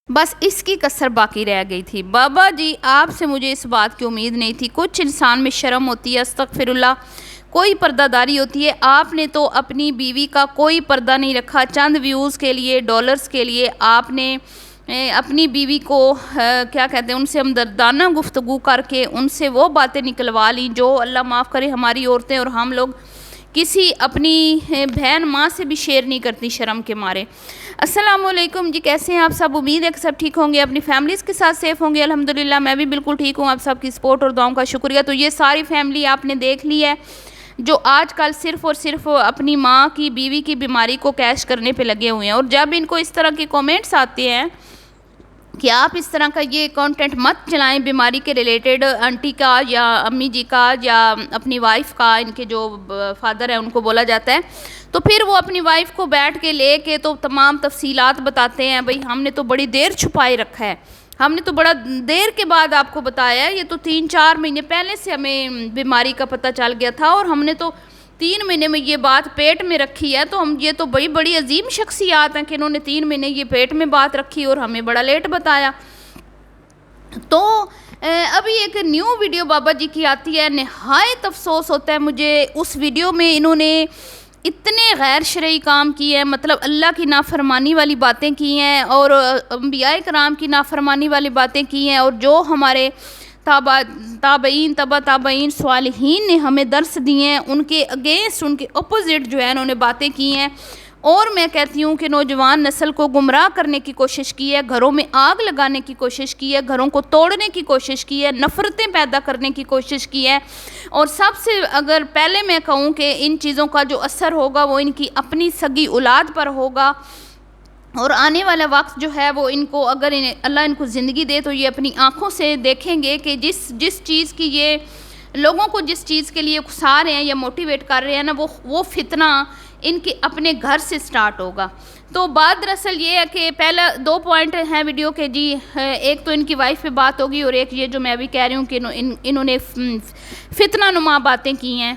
بس اس کی کسر باقی رہ گئی تھی۔ بابا جی آپ سے مجھے اس بات کی امید نہیں تھی، کچھ انسان میں شرم ہوتی ہے، استغفر اللہ، کوئی پردہ داری ہوتی ہے، آپ نے تو اپنی بیوی کا کوئی پردہ نہیں رکھا، چند ویوز کے لیے، ڈالرز کے لیے آپ نے اپنی بیوی کو کیا کہتے ہیں ان سے ہمدردانہ گفتگو کر کے ان سے وہ باتیں نکلوا لیں جو اللہ معاف کرے ہماری عورتیں اور ہم لوگ کسی اپنی بہن ماں سے بھی شیئر نہیں کرتی شرم کے مارے۔ السلام علیکم جی، کیسے ہیں آپ سب؟ امید ہے کہ سب ٹھیک ہوں گے، اپنی فیملیز کے ساتھ سیف ہوں گے۔ الحمدللہ میں بھی بالکل ٹھیک ہوں، آپ سب کی سپورٹ اور دعاؤں کا شکریہ۔ تو یہ ساری فیملی آپ نے دیکھ لی ہے جو آج کل صرف اور صرف اپنی ماں کی، بیوی کی بیماری کو کیش کرنے پہ لگے ہوئے ہیں، اور جب ان کو اس طرح کے کومنٹس آتے ہیں کہ آپ اس طرح کا یہ کانٹینٹ مت چلائیں بیماری کے ریلیٹڈ، آنٹی کا یا امی جی کا یا اپنی وائف کا، ان کے جو فادر ہیں ان کو بولا جاتا ہے، تو پھر وہ اپنی وائف کو بیٹھ کے لے کے تو تمام تفصیلات بتاتے ہیں۔ بھئی ہم نے تو بڑی دیر چھپائے رکھا ہے، ہم نے تو بڑا دیر کے بعد آپ کو بتایا ہے، یہ تو 3-4 مہینے پہلے سے ہمیں بیماری کا پتہ چل گیا تھا، اور ہم نے تو 3 مہینے میں یہ بات پیٹ میں رکھی ہے، تو ہم یہ تو بڑی عظیم شخصیات ہیں کہ انہوں نے 3 مہینے یہ پیٹ میں بات رکھی اور ہمیں بڑا لیٹ بتایا۔ تو ابھی ایک نیو ویڈیو بابا جی کی آتی ہے، نہایت افسوس ہوتا ہے مجھے، اس ویڈیو میں انہوں نے اتنے غیر شرعی کام کیے ہیں، مطلب اللہ کی نافرمانی والی باتیں کی ہیں اور انبیاء کرام کی نافرمانی والی باتیں کی ہیں، اور جو ہمارے تابعین صالحین نے ہمیں درس دیے ہیں ان کے اگینسٹ، ان کے اپوزٹ جو ہے انہوں نے باتیں کی ہیں، اور میں کہتی ہوں کہ نوجوان نسل کو گمراہ کرنے کی کوشش کی ہے، گھروں میں آگ لگانے کی کوشش کی ہے، گھروں کو توڑنے کی کوشش کی ہے، نفرتیں پیدا کرنے کی کوشش کی ہے، اور سب سے اگر پہلے میں کہوں کہ ان چیزوں کا جو اثر ہوگا وہ ان کی اپنی سگی اولاد پر ہوگا، اور آنے والا وقت جو ہے وہ ان کو، اگر اللہ ان کو زندگی دے تو یہ اپنی آنکھوں سے دیکھیں گے کہ جس چیز کی یہ لوگوں کو جس چیز کے لیے اکسا رہے ہیں یا موٹیویٹ کر رہے ہیں نا، وہ فتنہ ان کے اپنے گھر سے سٹارٹ ہوگا۔ تو بات دراصل یہ ہے کہ پہلا 2 پوائنٹ ہیں ویڈیو کے جی، ایک تو ان کی وائف پہ بات ہوگی، اور ایک یہ جو میں ابھی کہہ رہی ہوں کہ انہوں نے فتنہ نما باتیں کی ہیں،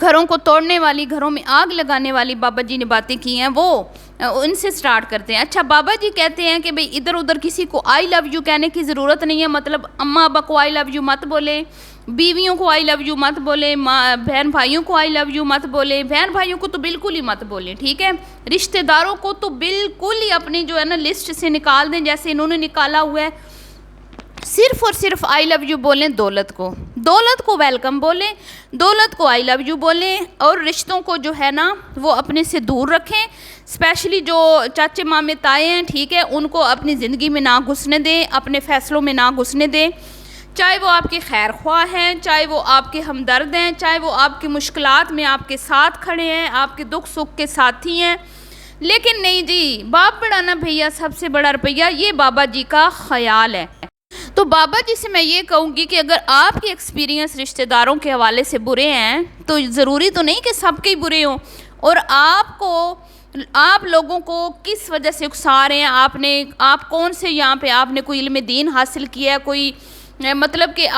گھروں کو توڑنے والی، گھروں میں آگ لگانے والی بابا جی نے باتیں کی ہیں، وہ ان سے سٹارٹ کرتے ہیں۔ اچھا، بابا جی کہتے ہیں کہ بھئی ادھر ادھر کسی کو آئی لو یو کہنے کی ضرورت نہیں ہے، مطلب اماں ابا کو آئی لو یو مت بولے، بیویوں کو آئی لو یو مت بولے، بہن بھائیوں کو آئی لو یو مت بولے، بہن بھائیوں کو تو بالکل ہی مت بولیں، ٹھیک ہے، رشتہ داروں کو تو بالکل ہی اپنی جو ہے نا لسٹ سے نکال دیں جیسے انہوں نے نکالا ہوا ہے۔ صرف اور صرف آئی لو یو بولیں دولت کو ویلکم بولیں، دولت کو آئی لو یو بولیں، اور رشتوں کو جو ہے نا وہ اپنے سے دور رکھیں، اسپیشلی جو چاچے مامے تائے ہیں، ٹھیک ہے، ان کو اپنی زندگی میں نہ گھسنے دیں، اپنے فیصلوں میں نہ گھسنے دیں، چاہے وہ آپ کے خیر خواہ ہیں، چاہے وہ آپ کے ہمدرد ہیں، چاہے وہ آپ کی مشکلات میں آپ کے ساتھ کھڑے ہیں، آپ کے دکھ سکھ کے ساتھی ہیں، لیکن نہیں جی، باپ بڑھانا بھیا سب سے بڑا رویہ، یہ بابا جی کا خیال ہے۔ تو بابا جی سے میں یہ کہوں گی کہ اگر آپ کے ایکسپیرینس رشتہ داروں کے حوالے سے برے ہیں تو ضروری تو نہیں کہ سب کے ہی برے ہوں، اور آپ لوگوں کو کس وجہ سے اکسا رہے ہیں، آپ کون سے یہاں پہ آپ نے کوئی علم دین حاصل کیا ہے، کوئی مطلب کہ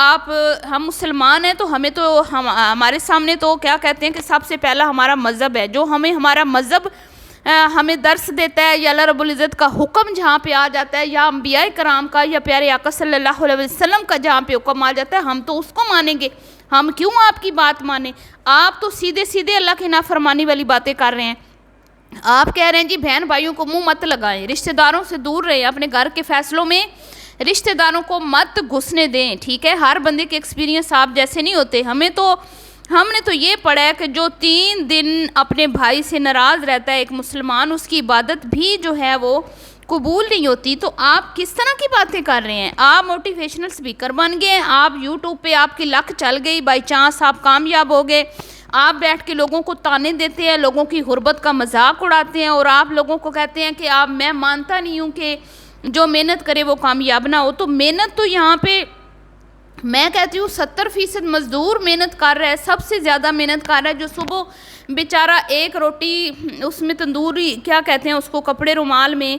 ہم مسلمان ہیں تو ہمیں تو ہمارے سامنے تو کیا کہتے ہیں کہ سب سے پہلا ہمارا مذہب ہے، جو ہمارا مذہب ہمیں درس دیتا ہے، یا اللہ رب العزت کا حکم جہاں پہ آ جاتا ہے، یا انبیاء کرام کا یا پیارے آقا صلی اللہ علیہ وسلم کا جہاں پہ حکم آ جاتا ہے، ہم تو اس کو مانیں گے، ہم کیوں آپ کی بات مانیں؟ آپ تو سیدھے اللہ کی نافرمانی والی باتیں کر رہے ہیں۔ آپ کہہ رہے ہیں جی بہن بھائیوں کو منہ مت لگائیں، رشتہ داروں سے دور رہیں، اپنے گھر کے فیصلوں میں رشتہ داروں کو مت گھسنے دیں، ٹھیک ہے، ہر بندے کے ایکسپیرینس آپ جیسے نہیں ہوتے، ہم نے تو یہ پڑھا ہے کہ جو 3 دن اپنے بھائی سے ناراض رہتا ہے ایک مسلمان، اس کی عبادت بھی جو ہے وہ قبول نہیں ہوتی۔ تو آپ کس طرح کی باتیں کر رہے ہیں؟ آپ موٹیویشنل سپیکر بن گئے، آپ یوٹیوب پہ آپ کی لک چل گئی، بائی چانس آپ کامیاب ہو گئے، آپ بیٹھ کے لوگوں کو تانے دیتے ہیں، لوگوں کی غربت کا مذاق اڑاتے ہیں، اور آپ لوگوں کو کہتے ہیں کہ میں مانتا نہیں ہوں کہ جو محنت کرے وہ کامیاب نہ ہو۔ تو محنت تو یہاں پہ میں کہتی ہوں 70% مزدور محنت کر رہا ہے، سب سے زیادہ محنت کر رہا ہے، جو صبح بیچارہ ایک روٹی اس میں تندوری کیا کہتے ہیں اس کو، کپڑے رومال میں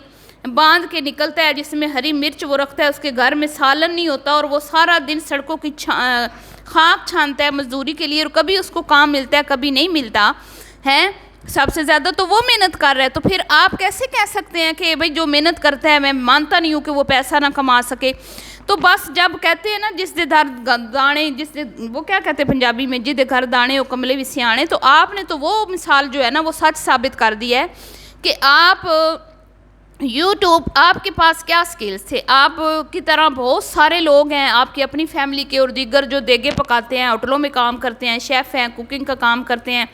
باندھ کے نکلتا ہے، جس میں ہری مرچ وہ رکھتا ہے، اس کے گھر میں سالن نہیں ہوتا، اور وہ سارا دن سڑکوں کی خاک چھانتا ہے مزدوری کے لیے، اور کبھی اس کو کام ملتا ہے کبھی نہیں ملتا ہے، سب سے زیادہ تو وہ محنت کر رہا ہے، تو پھر آپ کیسے کہہ سکتے ہیں کہ بھئی جو محنت کرتا ہے، میں مانتا نہیں ہوں کہ وہ پیسہ نہ کما سکے۔ تو بس جب کہتے ہیں نا جس دے گھر دانے، وہ کیا کہتے ہیں پنجابی میں، جس دے گھر دانے وہ کملے بھی سیانے، تو آپ نے تو وہ مثال جو ہے نا وہ سچ ثابت کر دی ہے کہ آپ یوٹیوب، آپ کے پاس کیا سکلز تھے؟ آپ کی طرح بہت سارے لوگ ہیں آپ کی اپنی فیملی کے اور دیگر جو دیگیں پکاتے ہیں، ہوٹلوں میں کام کرتے ہیں، شیف ہیں، کوکنگ کا کام کرتے ہیں،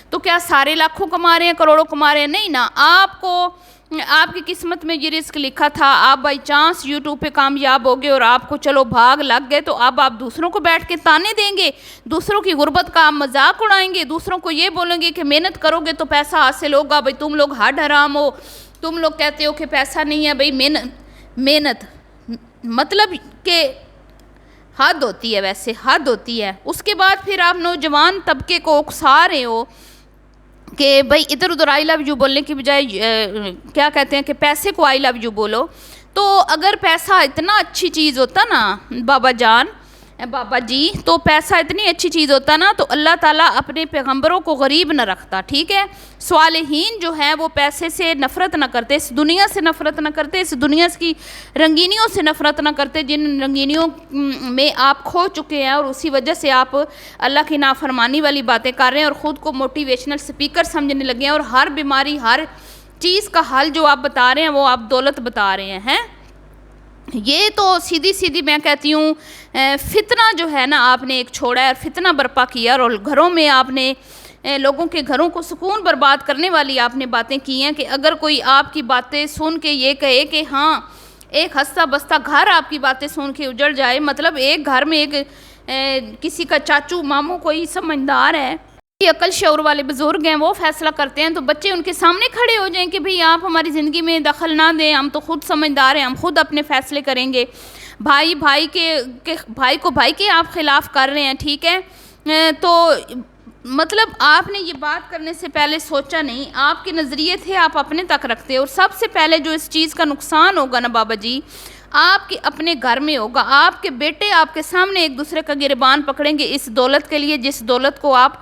تو کیا سارے لاکھوں کما رہے ہیں، کروڑوں کما رہے ہیں؟ نہیں نا۔ آپ کی قسمت میں یہ رزق لکھا تھا، آپ بائی چانس یوٹیوب پہ کامیاب ہو گئے اور آپ کو چلو بھاگ لگ گئے، تو اب آپ دوسروں کو بیٹھ کے تانے دیں گے، دوسروں کی غربت کا آپ مذاق اڑائیں گے، دوسروں کو یہ بولیں گے کہ محنت کرو گے تو پیسہ حاصل ہوگا، بھئی تم لوگ ہڈ حرام ہو، تم لوگ کہتے ہو کہ پیسہ نہیں ہے۔ بھئی محنت مطلب کہ حد ہوتی ہے، ویسے حد ہوتی ہے۔ اس کے بعد پھر آپ نوجوان طبقے کو اکسا رہے ہو کہ بھئی ادھر ادھر آئی لو یو بولنے کی بجائے کیا کہتے ہیں کہ پیسے کو آئی لو یو بولو۔ تو اگر پیسہ اتنا اچھی چیز ہوتا نا بابا جی، تو پیسہ اتنی اچھی چیز ہوتا نا تو اللہ تعالیٰ اپنے پیغمبروں کو غریب نہ رکھتا، ٹھیک ہے؟ صالحین جو ہیں وہ پیسے سے نفرت نہ کرتے، اس دنیا سے نفرت نہ کرتے، اس دنیا کی رنگینیوں سے نفرت نہ کرتے جن رنگینیوں میں آپ کھو چکے ہیں، اور اسی وجہ سے آپ اللہ کی نافرمانی والی باتیں کر رہے ہیں اور خود کو موٹیویشنل سپیکر سمجھنے لگے ہیں، اور ہر بیماری، ہر چیز کا حل جو آپ بتا رہے ہیں وہ آپ دولت بتا رہے ہیں۔ یہ تو سیدھی میں کہتی ہوں فتنہ جو ہے نا آپ نے ایک چھوڑا ہے اور فتنہ برپا کیا، اور گھروں میں آپ نے لوگوں کے گھروں کو سکون برباد کرنے والی آپ نے باتیں کی ہیں کہ اگر کوئی آپ کی باتیں سن کے یہ کہے کہ ہاں ایک ہستہ بستہ گھر آپ کی باتیں سن کے اجڑ جائے، مطلب ایک گھر میں ایک کسی کا چاچو ماموں کوئی سمجھدار ہے، عقل شعور والے بزرگ ہیں، وہ فیصلہ کرتے ہیں، تو بچے ان کے سامنے کھڑے ہو جائیں کہ بھئی آپ ہماری زندگی میں دخل نہ دیں، ہم تو خود سمجھدار ہیں، ہم خود اپنے فیصلے کریں گے۔ بھائی کو بھائی کے آپ خلاف کر رہے ہیں، ٹھیک ہے؟ تو مطلب آپ نے یہ بات کرنے سے پہلے سوچا نہیں، آپ کے نظریے تھے، آپ اپنے تک رکھتے، اور سب سے پہلے جو اس چیز کا نقصان ہوگا نا بابا جی آپ کے اپنے گھر میں ہوگا۔ آپ کے بیٹے آپ کے سامنے ایک دوسرے کا گریبان پکڑیں گے اس دولت کے لیے جس دولت کو آپ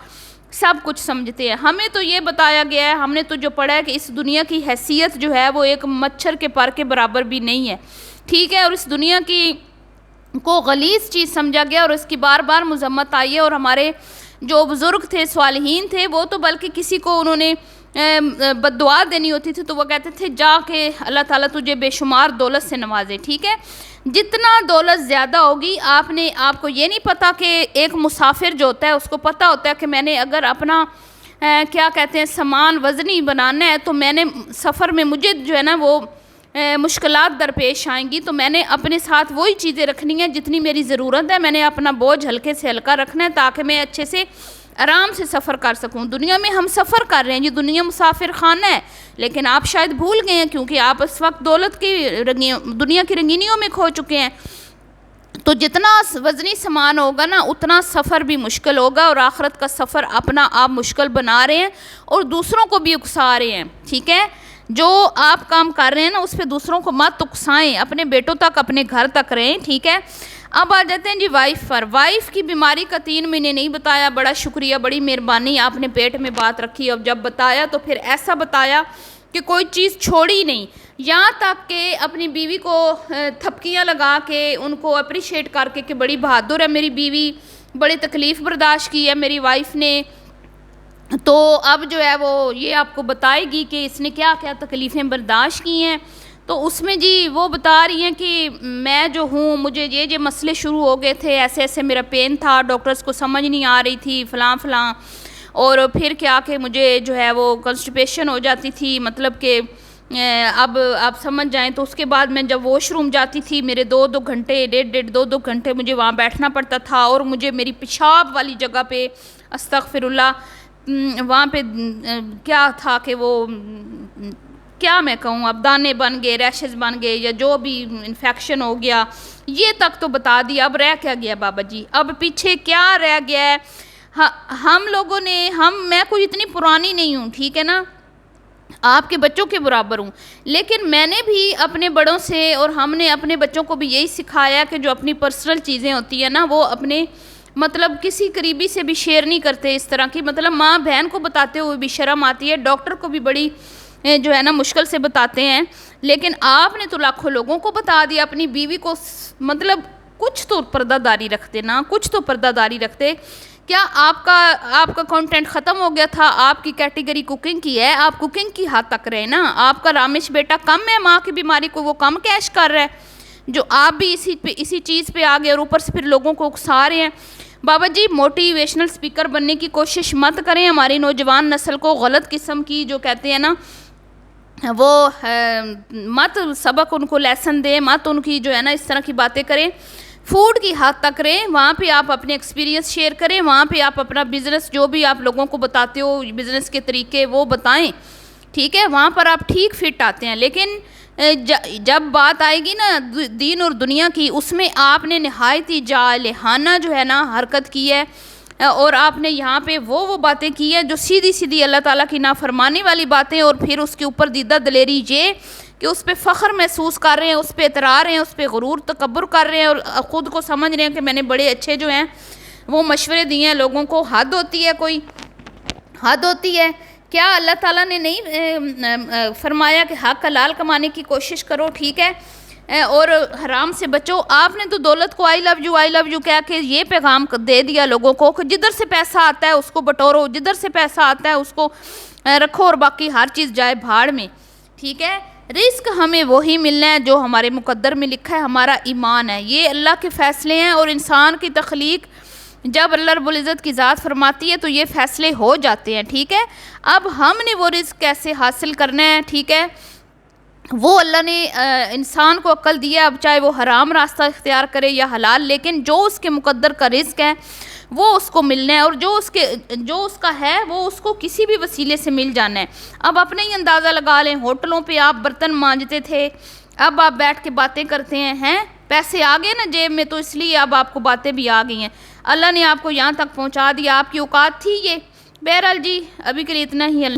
سب کچھ سمجھتے ہیں۔ ہمیں تو یہ بتایا گیا ہے، ہم نے تو جو پڑھا ہے کہ اس دنیا کی حیثیت جو ہے وہ ایک مچھر کے پر کے برابر بھی نہیں ہے، ٹھیک ہے؟ اور اس دنیا کی کو غلیظ چیز سمجھا گیا اور اس کی بار بار مذمت آئی ہے، اور ہمارے جو بزرگ تھے، صالحین تھے، وہ تو بلکہ کسی کو انہوں نے بد دعا دینی ہوتی تھی تو وہ کہتے تھے جا کے اللہ تعالیٰ تجھے بے شمار دولت سے نوازے، ٹھیک ہے؟ جتنا دولت زیادہ ہوگی، آپ کو یہ نہیں پتا کہ ایک مسافر جو ہوتا ہے اس کو پتا ہوتا ہے کہ میں نے اگر اپنا کیا کہتے ہیں سامان وزنی بنانا ہے تو میں نے سفر میں مجھے جو ہے نا وہ مشکلات درپیش آئیں گی، تو میں نے اپنے ساتھ وہی چیزیں رکھنی ہیں جتنی میری ضرورت ہے، میں نے اپنا بوجھ ہلکے سے ہلکا رکھنا ہے تاکہ میں اچھے سے آرام سے سفر کر سکوں۔ دنیا میں ہم سفر کر رہے ہیں، یہ دنیا مسافر خانہ ہے، لیکن آپ شاید بھول گئے ہیں کیونکہ آپ اس وقت دولت کی دنیا کی رنگینیوں میں کھو چکے ہیں۔ تو جتنا وزنی سامان ہوگا نا اتنا سفر بھی مشکل ہوگا، اور آخرت کا سفر اپنا آپ مشکل بنا رہے ہیں اور دوسروں کو بھی اکسا رہے ہیں، ٹھیک ہے؟ جو آپ کام کر رہے ہیں نا اس پہ دوسروں کو مت اکسائیں، اپنے بیٹوں تک اپنے گھر تک رہیں، ٹھیک ہے؟ اب آ جاتے ہیں جی وائف پر۔ وائف کی بیماری کا 3 مہینے نہیں بتایا، بڑا شکریہ، بڑی مہربانی، آپ نے پیٹ میں بات رکھی، اور جب بتایا تو پھر ایسا بتایا کہ کوئی چیز چھوڑی نہیں، یہاں تک کہ اپنی بیوی کو تھپکیاں لگا کے ان کو اپریشیٹ کر کے کہ بڑی بہادر ہے میری بیوی، بڑی تکلیف برداشت کی ہے میری وائف نے، تو اب جو ہے وہ یہ آپ کو بتائے گی کہ اس نے کیا کیا تکلیفیں برداشت کی ہیں۔ تو اس میں جی وہ بتا رہی ہیں کہ میں جو ہوں مجھے یہ مسئلے شروع ہو گئے تھے، ایسے ایسے میرا پین تھا، ڈاکٹرز کو سمجھ نہیں آ رہی تھی، فلاں، اور پھر کیا کہ مجھے جو ہے وہ کنسٹیپیشن ہو جاتی تھی، مطلب کہ اب آپ سمجھ جائیں، تو اس کے بعد میں جب واش روم جاتی تھی میرے 2 گھنٹے، 1.5 گھنٹے مجھے وہاں بیٹھنا پڑتا تھا، اور مجھے میری پیشاب والی جگہ پہ استغفر اللہ وہاں پہ کیا تھا کہ وہ کیا میں کہوں، اب دانے بن گئے، ریشز بن گئے، یا جو بھی انفیکشن ہو گیا، یہ تک تو بتا دیا، اب رہ کیا گیا بابا جی، اب پیچھے کیا رہ گیا ہے؟ ہم لوگوں نے میں کوئی اتنی پرانی نہیں ہوں، ٹھیک ہے نا، آپ کے بچوں کے برابر ہوں، لیکن میں نے بھی اپنے بڑوں سے اور ہم نے اپنے بچوں کو بھی یہی سکھایا کہ جو اپنی پرسنل چیزیں ہوتی ہیں نا وہ اپنے مطلب کسی قریبی سے بھی شیئر نہیں کرتے اس طرح کی، مطلب ماں بہن کو بتاتے ہوئے بھی شرم آتی ہے، ڈاکٹر کو بھی بڑی جو ہے نا مشکل سے بتاتے ہیں، لیکن آپ نے تو لاکھوں لوگوں کو بتا دیا اپنی بیوی کو، مطلب کچھ تو پردہ داری رکھتے نا، کچھ تو پردہ داری رکھتے۔ کیا آپ کا کانٹینٹ ختم ہو گیا تھا؟ آپ کی کیٹیگری کوکنگ کی ہے، آپ کوکنگ کی حد تک رہے نا، آپ کا رامش بیٹا کم ہے ماں کی بیماری کو وہ کم کیش کر رہا ہے، جو آپ بھی اسی چیز پہ آگے اور اوپر سے پھر لوگوں کو اکسا رہے ہیں۔ بابا جی موٹیویشنل سپیکر بننے کی کوشش مت کریں، ہماری نوجوان نسل کو غلط قسم کی جو کہتے ہیں نا وہ مت سبق ان کو لیسن دیں، مت ان کی جو ہے نا اس طرح کی باتیں کریں، فوڈ کی حد تک رہیں، وہاں پہ آپ اپنے ایکسپیرینس شیئر کریں، وہاں پہ آپ اپنا بزنس جو بھی آپ لوگوں کو بتاتے ہو بزنس کے طریقے وہ بتائیں، ٹھیک ہے، وہاں پر آپ ٹھیک فٹ آتے ہیں۔ لیکن جب بات آئے گی نا دین اور دنیا کی، اس میں آپ نے نہایت ہی جاہلانہ جو ہے نا حرکت کی ہے، اور آپ نے یہاں پہ وہ باتیں کی ہیں جو سیدھی سیدھی اللہ تعالیٰ کی نافرمانی والی باتیں، اور پھر اس کے اوپر دیدہ دلیری یہ کہ اس پہ فخر محسوس کر رہے ہیں، اس پہ اعتراض رہے ہیں، اس پہ غرور تکبر کر رہے ہیں، اور خود کو سمجھ رہے ہیں کہ میں نے بڑے اچھے جو ہیں وہ مشورے دیے ہیں لوگوں کو۔ حد ہوتی ہے، کوئی حد ہوتی ہے کیا؟ اللہ تعالیٰ نے نہیں فرمایا کہ حق حلال کمانے کی کوشش کرو، ٹھیک ہے، اور حرام سے بچو؟ آپ نے تو دولت کو آئی لو یو کہہ کے یہ پیغام دے دیا لوگوں کو کہ جدھر سے پیسہ آتا ہے اس کو بٹورو، جدھر سے پیسہ آتا ہے اس کو رکھو، اور باقی ہر چیز جائے بھاڑ میں، ٹھیک ہے۔ رزق ہمیں وہی ملنا ہے جو ہمارے مقدر میں لکھا ہے، ہمارا ایمان ہے، یہ اللہ کے فیصلے ہیں، اور انسان کی تخلیق جب اللہ رب العزت کی ذات فرماتی ہے تو یہ فیصلے ہو جاتے ہیں، ٹھیک ہے۔ اب ہم نے وہ رزق کیسے حاصل کرنا ہے، ٹھیک ہے، وہ اللہ نے انسان کو عقل دیا، اب چاہے وہ حرام راستہ اختیار کرے یا حلال، لیکن جو اس کے مقدر کا رزق ہے وہ اس کو ملنا ہے، اور جو اس کا ہے وہ اس کو کسی بھی وسیلے سے مل جانا ہے۔ اب اپنے ہی اندازہ لگا لیں، ہوٹلوں پہ آپ برتن مانجتے تھے، اب آپ بیٹھ کے باتیں کرتے ہیں، پیسے آ گئے نا جیب میں، تو اس لیے اب آپ کو باتیں بھی آ گئی ہیں، اللہ نے آپ کو یہاں تک پہنچا دیا، آپ کی اوقات تھی یہ۔ بہرحال جی ابھی کے لیے اتنا ہی۔